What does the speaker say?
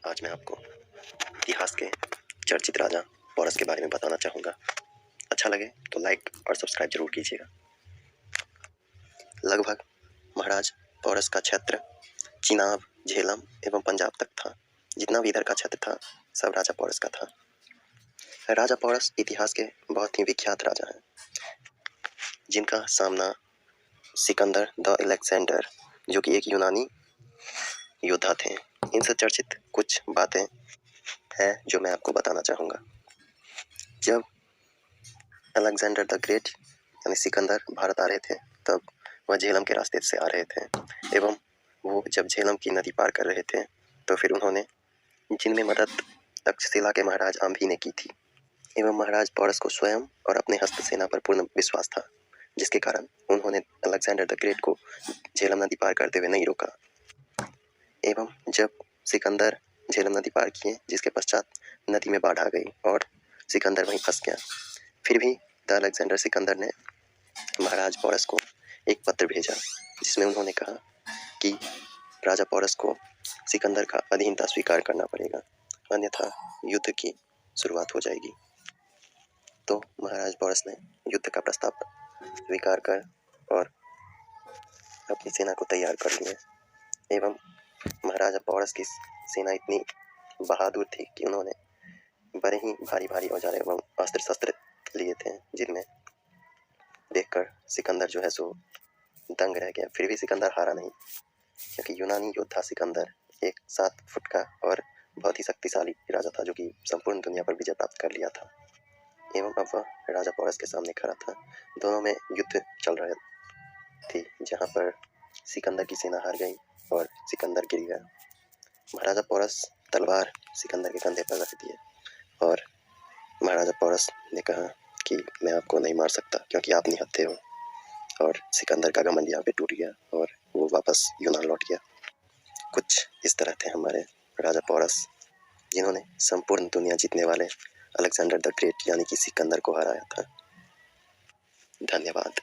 आज मैं आपको इतिहास के चर्चित राजा पोरस के बारे में बताना चाहूँगा। अच्छा लगे तो लाइक और सब्सक्राइब जरूर कीजिएगा। लगभग महाराज पोरस का क्षेत्र चिनाब, झेलम एवं पंजाब तक था। जितना भी इधर का क्षेत्र था सब राजा पोरस का था। राजा पोरस इतिहास के बहुत ही विख्यात राजा हैं, जिनका सामना सिकंदर द अलेक्जेंडर, जो कि एक यूनानी योद्धा थे। इनसे चर्चित कुछ बातें हैं जो मैं आपको बताना चाहूँगा। जब अलेक्जेंडर द ग्रेट यानी सिकंदर भारत आ रहे थे, तब वह झेलम के रास्ते से आ रहे थे एवं वो जब झेलम की नदी पार कर रहे थे तो फिर उन्होंने, जिनमें मदद तक्षशिला के महाराज आम्भी ने की थी, एवं महाराज पोरस को स्वयं और अपने हस्त सेना पर पूर्ण विश्वास था, जिसके कारण उन्होंने अलेक्जेंडर द ग्रेट को झेलम नदी पार करते हुए नहीं रोका। एवं जब सिकंदर झेलम नदी पार किए, जिसके पश्चात नदी में बाढ़ आ गई और सिकंदर वहीं फंस गया। फिर भी द अलेक्जेंडर सिकंदर ने महाराज पोरस को एक पत्र भेजा, जिसमें उन्होंने कहा कि राजा पोरस को सिकंदर का अधीनता स्वीकार करना पड़ेगा, अन्यथा युद्ध की शुरुआत हो जाएगी। तो महाराज पोरस ने युद्ध का प्रस्ताव स्वीकार कर और अपनी सेना को तैयार कर लिया। एवं महाराजा पोरस की सेना इतनी बहादुर थी कि उन्होंने बड़े ही भारी भारी औजार एवं अस्त्र शस्त्र लिए थे, जिनमें देखकर सिकंदर जो है सो दंग रह गया। फिर भी सिकंदर हारा नहीं, क्योंकि यूनानी योद्धा सिकंदर एक 7 फुट का और बहुत ही शक्तिशाली राजा था, जो कि संपूर्ण दुनिया पर विजय प्राप्त कर लिया था। एवं अब वह राजा पोरस के सामने खड़ा था। दोनों में युद्ध चल रही थी, जहाँ पर सिकंदर की सेना हार गई और सिकंदर गिर गया। महाराजा पोरस तलवार सिकंदर के कंधे पर रख दिए और महाराजा पोरस ने कहा कि मैं आपको नहीं मार सकता, क्योंकि आप निहत्थे हो। और सिकंदर का घमंड यहाँ पे टूट गया और वो वापस यूनान लौट गया। कुछ इस तरह थे हमारे राजा पोरस, जिन्होंने संपूर्ण दुनिया जीतने वाले अलेक्जेंडर द ग्रेट यानी कि सिकंदर को हराया था। धन्यवाद।